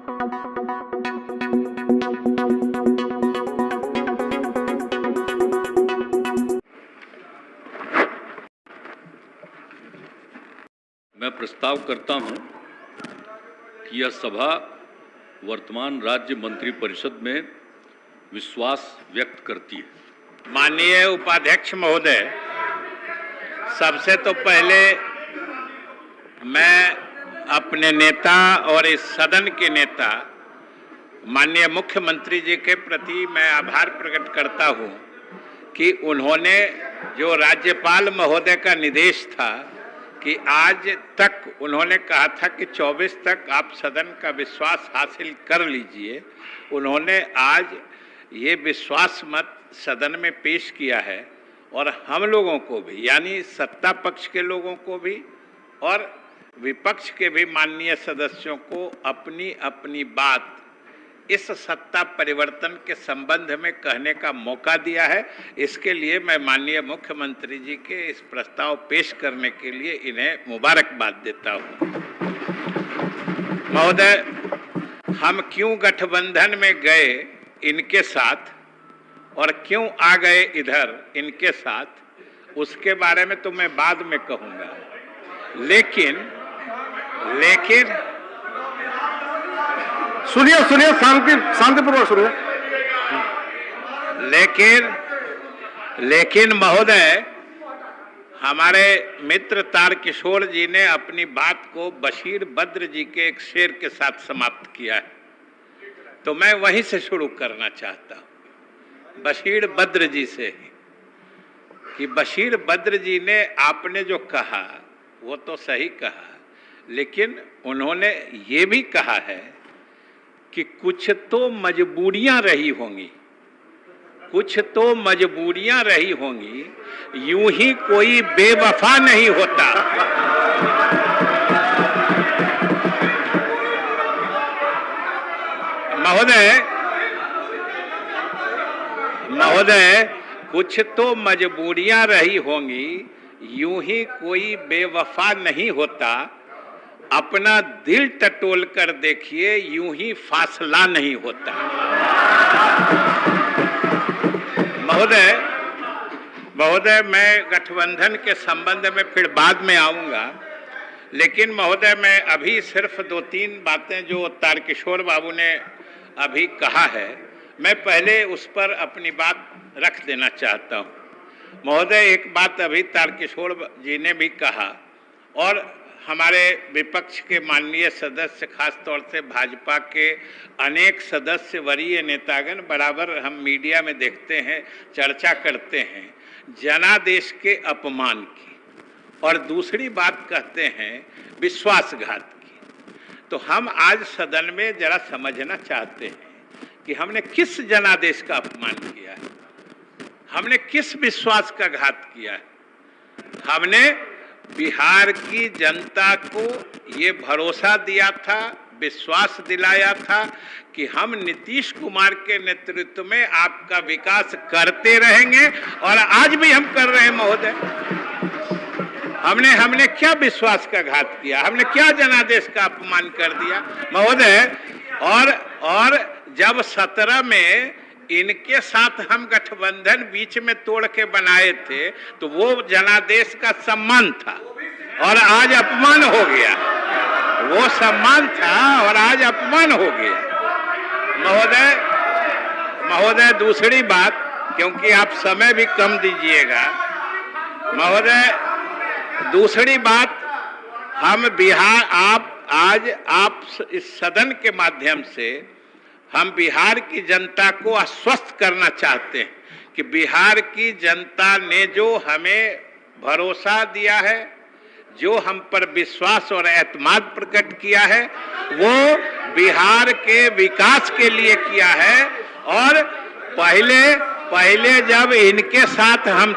मैं प्रस्ताव करता हूं कि यह सभा वर्तमान राज्य मंत्रिपरिषद में विश्वास व्यक्त करती है। माननीय उपाध्यक्ष महोदय, सबसे तो पहले मैं अपने नेता और इस सदन के नेता माननीय मुख्यमंत्री जी के प्रति मैं आभार प्रकट करता हूं कि उन्होंने जो राज्यपाल महोदय का निर्देश था कि आज तक उन्होंने कहा था कि 24 तक आप सदन का विश्वास हासिल कर लीजिए, उन्होंने आज ये विश्वास मत सदन में पेश किया है और हम लोगों को भी, यानी सत्ता पक्ष के लोगों को भी और विपक्ष के भी माननीय सदस्यों को अपनी अपनी बात इस सत्ता परिवर्तन के संबंध में कहने का मौका दिया है। इसके लिए मैं माननीय मुख्यमंत्री जी के इस प्रस्ताव पेश करने के लिए इन्हें मुबारकबाद देता हूं। महोदय, हम क्यों गठबंधन में गए इनके साथ और क्यों आ गए इधर इनके साथ, उसके बारे में तो मैं बाद में कहूंगा, लेकिन सुनिए शांतिपूर्वक सुनिए। लेकिन महोदय, हमारे मित्र तारकिशोर जी ने अपनी बात को बशीर बद्र जी के एक शेर के साथ समाप्त किया है, तो मैं वहीं से शुरू करना चाहता हूं, बशीर बद्र जी से ही, कि बशीर बद्र जी ने आपने जो कहा वो तो सही कहा, लेकिन उन्होंने ये भी कहा है कि कुछ तो मजबूरियां रही होंगी, कुछ तो मजबूरियां रही होंगी, यूं ही कोई बेवफा नहीं होता। महोदय, कुछ तो मजबूरियां रही होंगी, यूं ही कोई बेवफा नहीं होता, अपना दिल टटोल कर देखिए, यूं ही फासला नहीं होता। महोदय, मैं गठबंधन के संबंध में फिर बाद में आऊंगा, लेकिन महोदय मैं अभी सिर्फ 2-3 बातें जो तारकिशोर बाबू ने अभी कहा है, मैं पहले उस पर अपनी बात रख देना चाहता हूं। महोदय, एक बात अभी तारकिशोर जी ने भी कहा और हमारे विपक्ष के माननीय सदस्य, खास तौर से भाजपा के अनेक सदस्य, वरीय नेतागण बराबर हम मीडिया में देखते हैं, चर्चा करते हैं जनादेश के अपमान की, और दूसरी बात कहते हैं विश्वासघात की। तो हम आज सदन में जरा समझना चाहते हैं कि हमने किस जनादेश का अपमान किया है, हमने किस विश्वास का घात किया है। हमने बिहार की जनता को ये भरोसा दिया था, विश्वास दिलाया था कि हम नीतीश कुमार के नेतृत्व में आपका विकास करते रहेंगे, और आज भी हम कर रहे हैं महोदय। हमने क्या विश्वास का घात किया, हमने क्या जनादेश का अपमान कर दिया महोदय। और जब 17 में इनके साथ हम गठबंधन बीच में तोड़ के बनाए थे तो वो जनादेश का सम्मान था और आज अपमान हो गया। वो सम्मान था और आज अपमान हो गया। महोदय, दूसरी बात, क्योंकि आप समय भी कम दीजिएगा महोदय, दूसरी बात, हम बिहार आप इस सदन के माध्यम से हम बिहार की जनता को आश्वस्त करना चाहते हैं कि बिहार की जनता ने जो हमें भरोसा दिया है, जो हम पर विश्वास और एतमाद प्रकट किया है, वो बिहार के विकास के लिए किया है। और पहले जब इनके साथ हम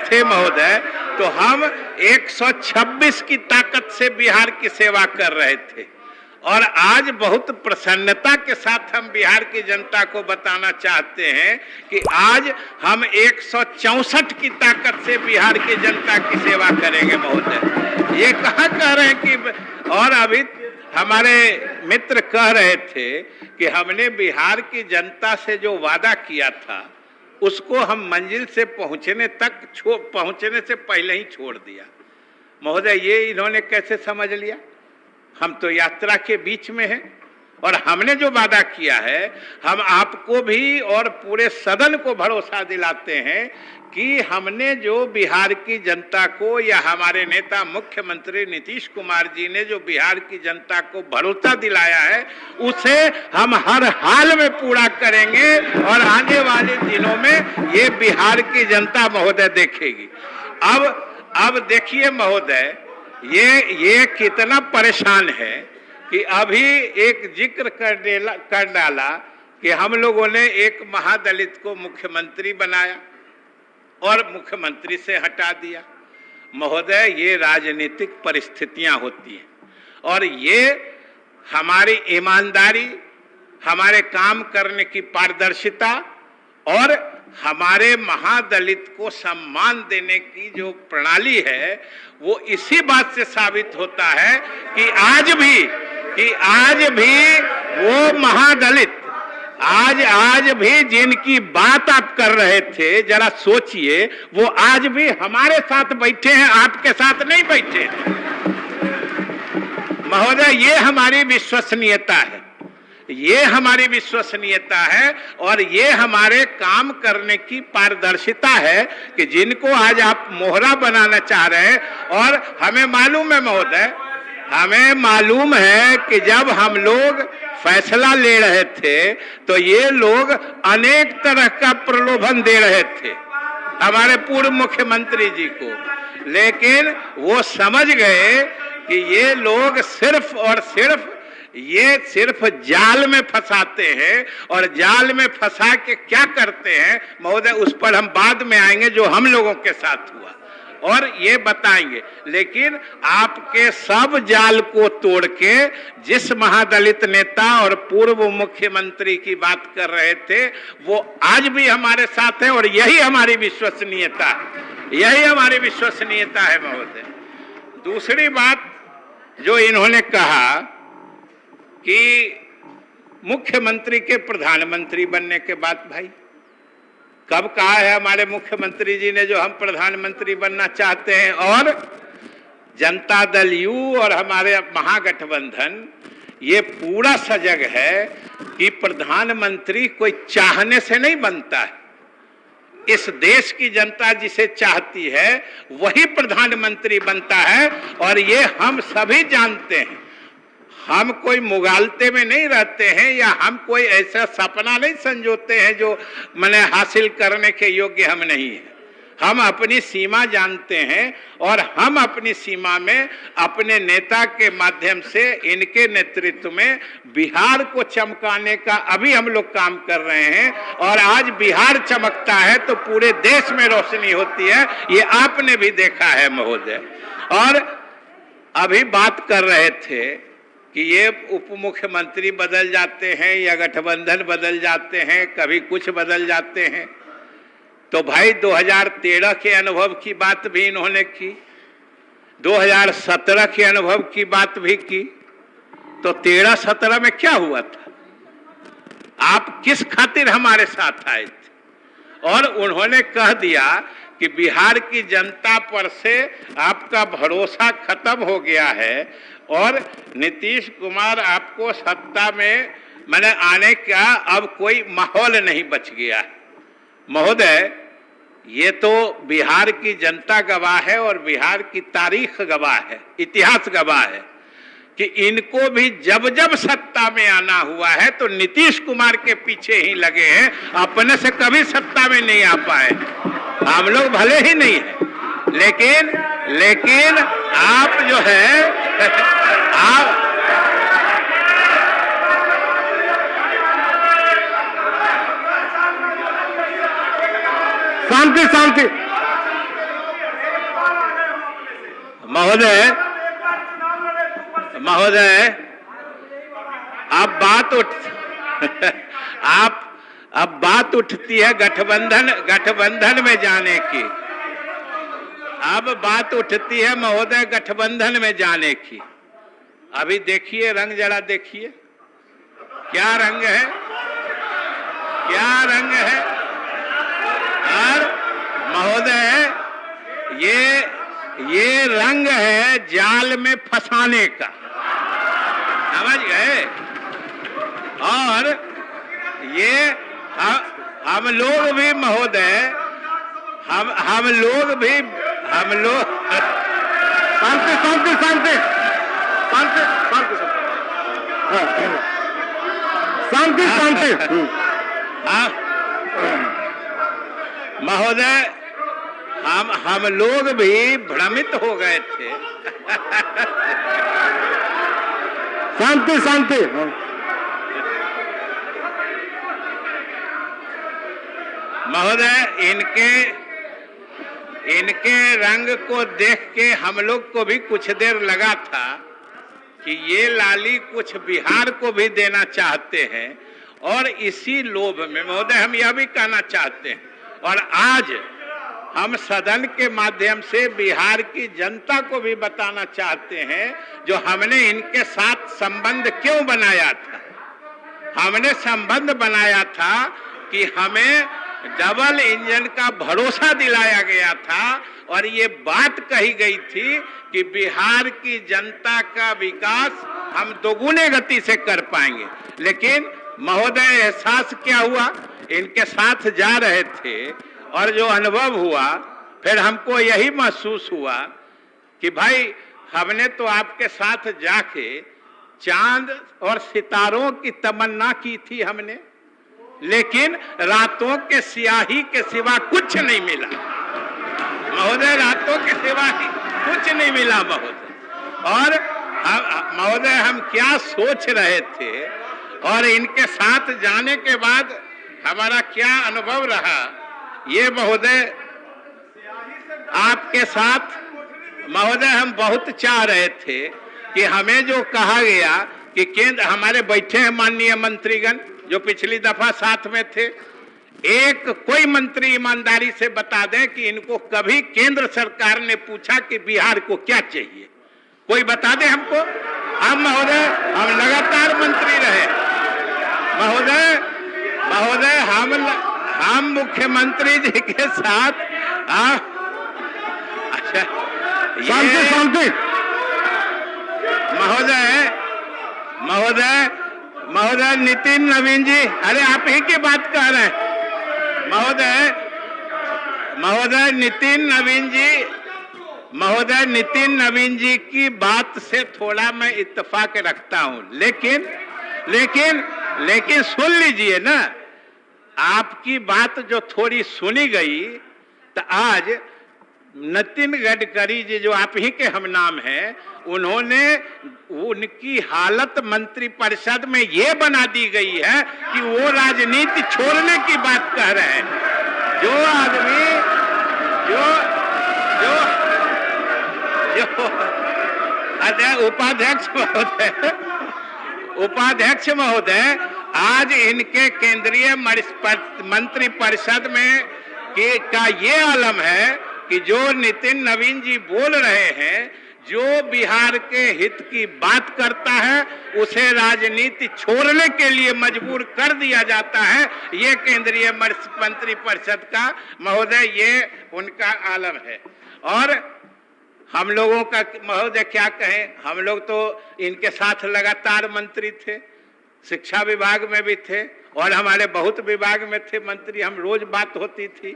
थे महोदय, तो हम 126 की ताकत से बिहार की सेवा कर रहे थे। और आज बहुत प्रसन्नता के साथ हम बिहार की जनता को बताना चाहते हैं कि आज हम 164 की ताकत से बिहार की जनता की सेवा करेंगे महोदय। ये कहाँ कह रहे हैं कि, और अभी हमारे मित्र कह रहे थे कि हमने बिहार की जनता से जो वादा किया था उसको हम मंजिल से पहुंचने से पहले ही छोड़ दिया। महोदय, ये इन्होंने कैसे समझ लिया? हम तो यात्रा के बीच में हैं और हमने जो वादा किया है, हम आपको भी और पूरे सदन को भरोसा दिलाते हैं कि हमने जो बिहार की जनता को, या हमारे नेता मुख्यमंत्री नीतीश कुमार जी ने जो बिहार की जनता को भरोसा दिलाया है, उसे हम हर हाल में पूरा करेंगे और आने वाले दिनों में ये बिहार की जनता महोदय देखेगी। अब देखिए महोदय, ये कितना परेशान है कि अभी एक जिक्र कर डाला कि हम लोगों ने एक महादलित को मुख्यमंत्री बनाया और मुख्यमंत्री से हटा दिया। महोदय, ये राजनीतिक परिस्थितियां होती हैं और ये हमारी ईमानदारी, हमारे काम करने की पारदर्शिता और हमारे महादलित को सम्मान देने की जो प्रणाली है, वो इसी बात से साबित होता है कि आज भी वो महादलित, आज भी जिनकी बात आप कर रहे थे, जरा सोचिए, वो आज भी हमारे साथ बैठे हैं, आपके साथ नहीं बैठे हैं। महोदय, ये हमारी विश्वसनीयता है, ये हमारी विश्वसनीयता है और ये हमारे काम करने की पारदर्शिता है कि जिनको आज आप मोहरा बनाना चाह रहे हैं। और हमें मालूम है महोदय, हमें मालूम है कि जब हम लोग फैसला ले रहे थे तो ये लोग अनेक तरह का प्रलोभन दे रहे थे हमारे पूर्व मुख्यमंत्री जी को, लेकिन वो समझ गए कि ये लोग सिर्फ और सिर्फ जाल में फंसाते हैं। और जाल में फंसा के क्या करते हैं महोदय, उस पर हम बाद में आएंगे, जो हम लोगों के साथ हुआ और ये बताएंगे। लेकिन आपके सब जाल को तोड़ के जिस महादलित नेता और पूर्व मुख्यमंत्री की बात कर रहे थे, वो आज भी हमारे साथ है और यही हमारी विश्वसनीयता है, यही हमारी विश्वसनीयता है महोदय। दूसरी बात जो इन्होंने कहा कि मुख्यमंत्री के प्रधानमंत्री बनने के बाद, भाई कब कहा है हमारे मुख्यमंत्री जी ने जो हम प्रधानमंत्री बनना चाहते हैं? और जनता दल यू और हमारे महागठबंधन ये पूरा सजग है कि प्रधानमंत्री कोई चाहने से नहीं बनता है। इस देश की जनता जिसे चाहती है वही प्रधानमंत्री बनता है और ये हम सभी जानते हैं। हम कोई मुगालते में नहीं रहते हैं या हम कोई ऐसा सपना नहीं संजोते हैं जो मैंने हासिल करने के योग्य हम नहीं है। हम अपनी सीमा जानते हैं और हम अपनी सीमा में अपने नेता के माध्यम से, इनके नेतृत्व में बिहार को चमकाने का अभी हम लोग काम कर रहे हैं। और आज बिहार चमकता है तो पूरे देश में रोशनी होती है, ये आपने भी देखा है महोदय। और अभी बात कर रहे थे कि ये उप मुख्यमंत्री बदल जाते हैं या गठबंधन बदल जाते हैं, कभी कुछ बदल जाते हैं। तो भाई 2013 के अनुभव की बात भी इन्होंने की, 2017 के अनुभव की बात भी की। तो 13-17 में क्या हुआ था? आप किस खातिर हमारे साथ आए थे? और उन्होंने कह दिया कि बिहार की जनता पर से आपका भरोसा खत्म हो गया है और नीतीश कुमार आपको सत्ता में मैंने आने का अब कोई माहौल नहीं बच गया है। महोदय, ये तो बिहार की जनता गवाह है और बिहार की तारीख गवाह है, इतिहास गवाह है कि इनको भी जब जब सत्ता में आना हुआ है तो नीतीश कुमार के पीछे ही लगे हैं, अपने से कभी सत्ता में नहीं आ पाए। हम लोग भले ही नहीं है, लेकिन आप जो है आप शांति। अब बात उठती है गठबंधन में जाने की। अब बात उठती है महोदय गठबंधन में जाने की। अभी देखिए रंग, जरा देखिए क्या रंग है, क्या रंग है। और महोदय ये रंग है जाल में फंसाने का, समझ गए। और ये हम लोग भी महोदय, हम लोग शांति शांति शांति शांति शांति शांति शांति। महोदय हम लोग भी भ्रमित हो गए थे। शांति शांति। महोदय इनके रंग को देख के हम लोग को भी कुछ देर लगा था कि ये लाली कुछ बिहार को भी देना चाहते हैं, और इसी लोभ में महोदय हम यह भी कहना चाहते हैं, और आज हम सदन के माध्यम से बिहार की जनता को भी बताना चाहते हैं जो हमने इनके साथ संबंध क्यों बनाया था। हमने संबंध बनाया था कि हमें डबल इंजन का भरोसा दिलाया गया था, और ये बात कही गई थी कि बिहार की जनता का विकास हम दोगुने गति से कर पाएंगे। लेकिन महोदय एहसास क्या हुआ, इनके साथ जा रहे थे और जो अनुभव हुआ, फिर हमको यही महसूस हुआ कि भाई हमने तो आपके साथ जाके चांद और सितारों की तमन्ना की थी हमने, लेकिन रातों के स्याही के सिवा कुछ नहीं मिला महोदय, रातों के सिवा ही कुछ नहीं मिला महोदय। और महोदय हम क्या सोच रहे थे और इनके साथ जाने के बाद हमारा क्या अनुभव रहा, ये महोदय आपके साथ महोदय हम बहुत चाह रहे थे कि हमें जो कहा गया कि केंद्र, हमारे बैठे हैं माननीय मंत्रीगण जो पिछली दफा साथ में थे, एक कोई मंत्री ईमानदारी से बता दें कि इनको कभी केंद्र सरकार ने पूछा कि बिहार को क्या चाहिए, कोई बता दे हमको। हम महोदय हम लगातार मंत्री रहे महोदय हम मुख्यमंत्री जी के साथ अच्छा शांति शांति। महोदय नितिन नवीन जी, अरे आप ही की बात कह रहे हैं महोदय नितिन नवीन जी की बात से थोड़ा मैं इत्तेफाक रखता हूं, लेकिन सुन लीजिए ना, आपकी बात जो थोड़ी सुनी गई, तो आज नितिन गडकरी जी जो आप ही के हम नाम हैं, उन्होंने उनकी हालत मंत्रिपरिषद में ये बना दी गई है कि वो राजनीति छोड़ने की बात कह रहे हैं। जो आदमी उपाध्यक्ष महोदय आज इनके केंद्रीय मंत्रिपरिषद में का ये आलम है कि जो नितिन नवीन जी बोल रहे हैं, जो बिहार के हित की बात करता है उसे राजनीति छोड़ने के लिए मजबूर कर दिया जाता है। ये केंद्रीय मंत्रिपरिषद का महोदय ये उनका आलम है। और हम लोगों का महोदय क्या कहें, हम लोग तो इनके साथ लगातार मंत्री थे, शिक्षा विभाग में भी थे और हमारे बहुत विभाग में थे मंत्री। हम रोज बात होती थी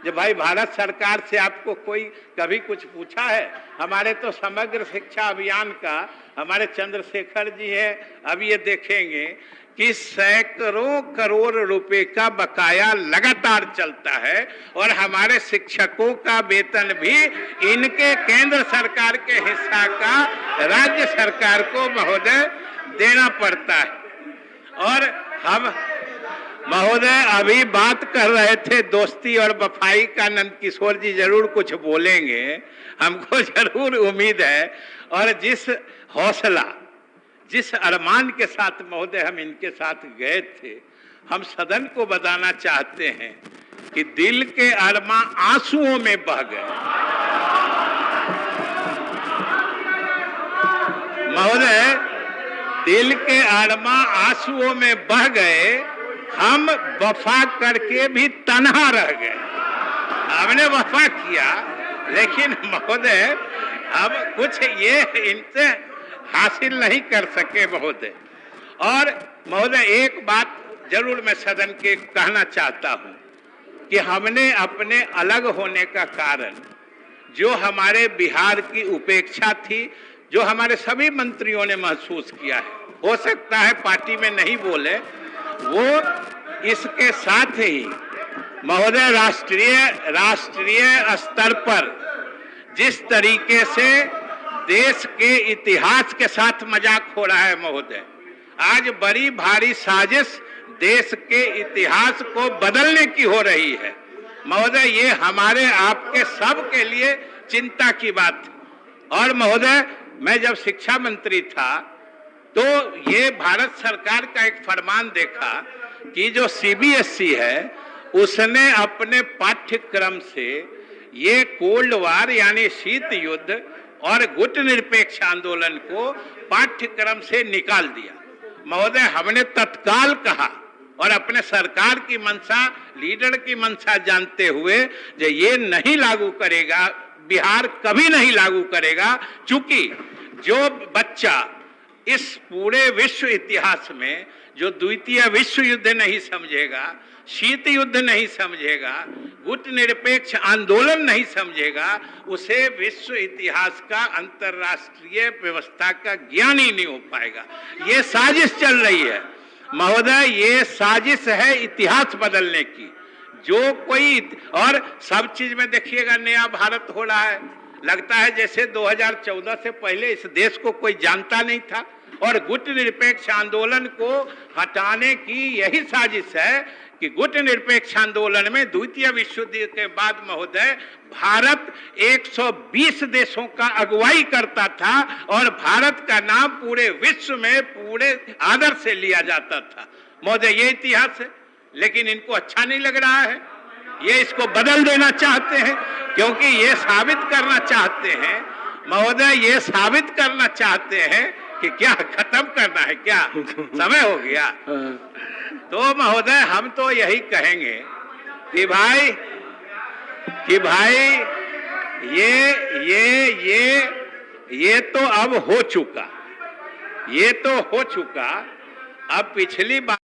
जब भाई भारत सरकार से आपको कोई कभी कुछ पूछा है। हमारे तो समग्र शिक्षा अभियान का हमारे चंद्रशेखर जी हैं, अब ये देखेंगे कि सैकड़ों करोड़ रुपए का बकाया लगातार चलता है और हमारे शिक्षकों का वेतन भी इनके केंद्र सरकार के हिस्सा का राज्य सरकार को महोदय देना पड़ता है। और हम महोदय अभी बात कर रहे थे दोस्ती और वफाई का, नंदकिशोर जी जरूर कुछ बोलेंगे, हमको जरूर उम्मीद है। और जिस हौसला, जिस अरमान के साथ महोदय हम इनके साथ गए थे, हम सदन को बताना चाहते हैं कि दिल के अरमान आंसुओं में बह गए। महोदय, दिल के अरमान आंसुओं में बह गए, हम वफा करके भी तन्हा रह गए। हमने वफा किया, लेकिन महोदय अब कुछ ये इनसे हासिल नहीं कर सके महोदय। और महोदय एक बात जरूर मैं सदन के कहना चाहता हूं कि हमने अपने अलग होने का कारण, जो हमारे बिहार की उपेक्षा थी, जो हमारे सभी मंत्रियों ने महसूस किया है, हो सकता है पार्टी में नहीं बोले, वो इसके साथ ही महोदय राष्ट्रीय स्तर पर जिस तरीके से देश के इतिहास के साथ मजाक हो रहा है महोदय, आज बड़ी भारी साजिश देश के इतिहास को बदलने की हो रही है महोदय। ये हमारे आपके सब के लिए चिंता की बात है। और महोदय, मैं जब शिक्षा मंत्री था तो ये भारत सरकार का एक फरमान देखा कि जो सीबीएसई है उसने अपने पाठ्यक्रम से ये कोल्ड वार यानी शीत युद्ध और गुट निरपेक्ष आंदोलन को पाठ्यक्रम से निकाल दिया महोदय। हमने तत्काल कहा और अपने सरकार की मंशा, लीडर की मंशा जानते हुए जो ये नहीं लागू करेगा, बिहार कभी नहीं लागू करेगा, चूंकि जो बच्चा इस पूरे विश्व इतिहास में जो द्वितीय विश्व युद्ध नहीं समझेगा, शीत युद्ध नहीं समझेगा, गुट निरपेक्ष आंदोलन नहीं समझेगा, उसे विश्व इतिहास का, अंतर्राष्ट्रीय व्यवस्था का ज्ञान ही नहीं हो पाएगा। ये साजिश चल रही है महोदय, ये साजिश है इतिहास बदलने की। जो कोई और सब चीज में देखिएगा नया भारत हो रहा है, लगता है जैसे 2014 से पहले इस देश को कोई जानता नहीं था। और गुट निरपेक्ष आंदोलन को हटाने की यही साजिश है कि गुट निरपेक्ष आंदोलन में द्वितीय विश्व युद्ध के बाद महोदय भारत 120 देशों का अगुवाई करता था और भारत का नाम पूरे विश्व में पूरे आदर से लिया जाता था महोदय। ये इतिहास है, लेकिन इनको अच्छा नहीं लग रहा है, ये इसको बदल देना चाहते हैं, क्योंकि ये साबित करना चाहते हैं महोदय, ये साबित करना चाहते हैं कि क्या खत्म करना है, क्या समय हो गया। तो महोदय हम तो यही कहेंगे कि भाई ये तो अब हो चुका, ये तो हो चुका। अब पिछली बार